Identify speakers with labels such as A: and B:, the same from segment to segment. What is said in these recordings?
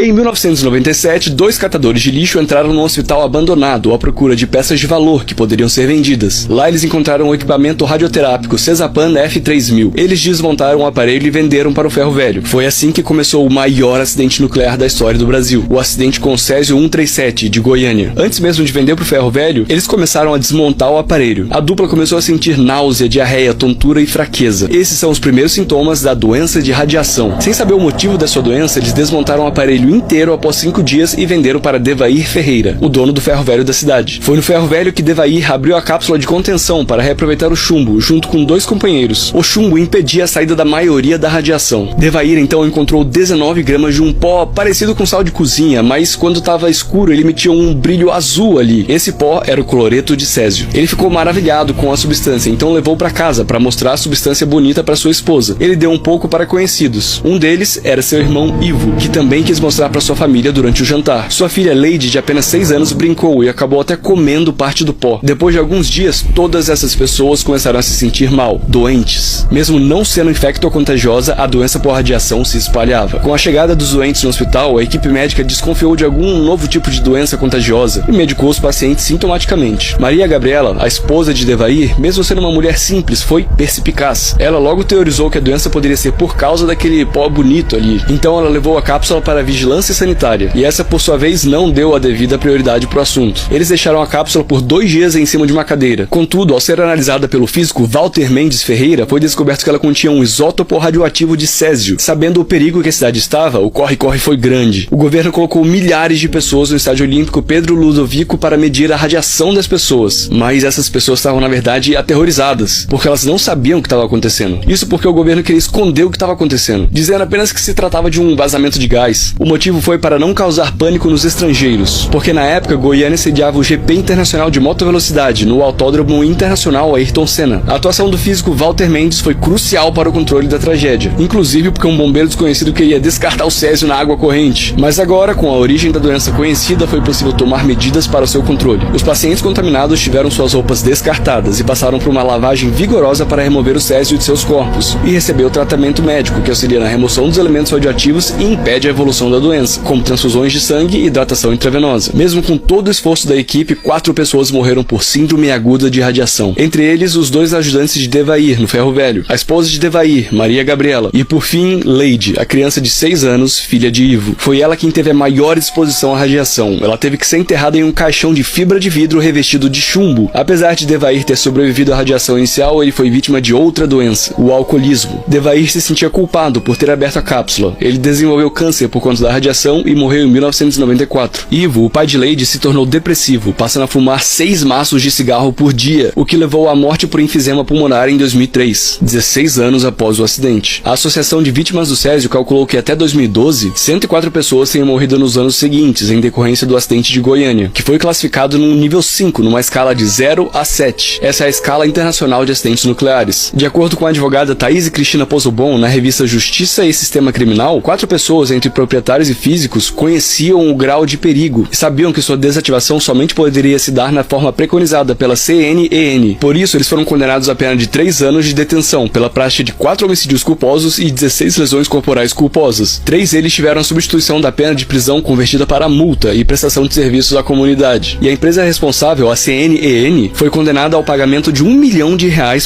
A: Em 1997, 2 catadores de lixo entraram num hospital abandonado à procura de peças de valor que poderiam ser vendidas. Lá eles encontraram um equipamento radioterápico Cesapan F3000. Eles desmontaram o aparelho e venderam para o ferro velho. Foi assim que começou o maior acidente nuclear da história do Brasil, o acidente com o Césio 137 de Goiânia. Antes mesmo de vender para o ferro velho, eles começaram a desmontar o aparelho. A dupla começou a sentir náusea, diarreia, tontura e fraqueza. Esses são os primeiros sintomas da doença de radiação. Sem saber o motivo da sua doença, eles desmontaram o aparelho inteiro após 5 dias e venderam para Devair Ferreira, o dono do ferro velho da cidade. Foi no ferro velho que Devair abriu a cápsula de contenção para reaproveitar o chumbo, junto com 2 companheiros. O chumbo impedia a saída da maioria da radiação. Devair então encontrou 19 gramas de um pó parecido com sal de cozinha, mas quando estava escuro ele emitia um brilho azul ali. Esse pó era o cloreto de césio. Ele ficou maravilhado com a substância, então levou para casa para mostrar a substância bonita para sua esposa. Ele deu um pouco para conhecidos. Um deles era seu irmão Ivo, que também quis mostrar para sua família durante o jantar. Sua filha Lady, de apenas 6 anos, brincou e acabou até comendo parte do pó. Depois de alguns dias, todas essas pessoas começaram a se sentir mal, doentes. Mesmo não sendo infecto-contagiosa, a doença por radiação se espalhava. Com a chegada dos doentes no hospital, a equipe médica desconfiou de algum novo tipo de doença contagiosa e medicou os pacientes sintomaticamente. Maria Gabriela, a esposa de Devair, mesmo sendo uma mulher simples, foi perspicaz. Ela logo teorizou que a doença poderia ser por causa daquele pó bonito ali. Então ela levou a cápsula para a vigilância sanitária, e essa por sua vez não deu a devida prioridade para o assunto. Eles deixaram a cápsula por 2 dias em cima de uma cadeira. Contudo, ao ser analisada pelo físico Walter Mendes Ferreira, foi descoberto que ela continha um isótopo radioativo de césio. Sabendo o perigo que a cidade estava, o corre-corre foi grande. O governo colocou milhares de pessoas no estádio olímpico Pedro Ludovico para medir a radiação das pessoas. Mas essas pessoas estavam, na verdade, aterrorizadas, porque elas não sabiam o que estava acontecendo. Isso porque o governo queria esconder o que estava acontecendo, dizendo apenas que se tratava de um vazamento de gás. O motivo foi para não causar pânico nos estrangeiros, porque na época Goiânia sediava o GP Internacional de Moto Velocidade no Autódromo Internacional Ayrton Senna. A atuação do físico Walter Mendes foi crucial para o controle da tragédia, inclusive porque um bombeiro desconhecido queria descartar o césio na água corrente. Mas agora, com a origem da doença conhecida, foi possível tomar medidas para o seu controle. Os pacientes contaminados tiveram suas roupas descartadas e passaram por uma lavagem vigorosa para remover o césio de seus corpos, e recebeu tratamento médico que auxilia na remoção dos elementos radioativos e impede a evolução da doença, como transfusões de sangue e hidratação intravenosa. Mesmo com todo o esforço da equipe, 4 pessoas morreram por síndrome aguda de radiação. Entre eles, os 2 ajudantes de Devair, no ferro velho, a esposa de Devair, Maria Gabriela, e por fim, Lady, a criança de 6 anos, filha de Ivo. Foi ela quem teve a maior exposição à radiação. Ela teve que ser enterrada em um caixão de fibra de vidro revestido de chumbo. Apesar de Devair ter sobrevivido à radiação inicial, ele foi vítima de outra doença, o alcoolismo. Devair se sentia culpado por ter aberto a cápsula. Ele desenvolveu câncer por conta da radiação e morreu em 1994. Ivo, o pai de Lady, se tornou depressivo, passando a fumar 6 maços de cigarro por dia, o que levou à morte por enfisema pulmonar em 2003, 16 anos após o acidente. A Associação de Vítimas do Césio calculou que até 2012, 104 pessoas tenham morrido nos anos seguintes em decorrência do acidente de Goiânia, que foi classificado num nível 5, numa escala de 0 a 7. Essa é a escala internacional de acidentes nucleares. De acordo com a advogada Thaís Cristina Pozobon, na revista Justiça e Sistema Criminal, 4 pessoas, entre proprietários e físicos, conheciam o grau de perigo e sabiam que sua desativação somente poderia se dar na forma preconizada pela CNEN. Por isso, eles foram condenados a pena de 3 anos de detenção pela prática de 4 homicídios culposos e 16 lesões corporais culposas. 3 deles tiveram a substituição da pena de prisão convertida para multa e prestação de serviços à comunidade. E a empresa responsável, a CNEN, foi condenada ao pagamento de R$1 milhão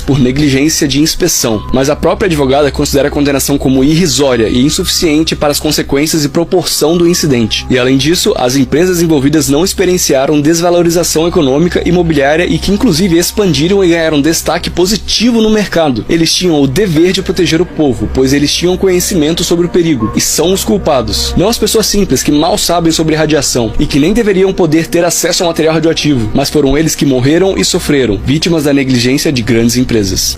A: por negligência de inspeção. Mas a própria advogada considera a condenação como irrisória e insuficiente para as consequências e proporção do incidente. E além disso, as empresas envolvidas não experienciaram desvalorização econômica e imobiliária e que inclusive expandiram e ganharam destaque positivo no mercado. Eles tinham o dever de proteger o povo, pois eles tinham conhecimento sobre o perigo e são os culpados. Não as pessoas simples que mal sabem sobre radiação e que nem deveriam poder ter acesso ao material radioativo, mas foram eles que morreram e sofreram, vítimas da negligência de grandes empresas.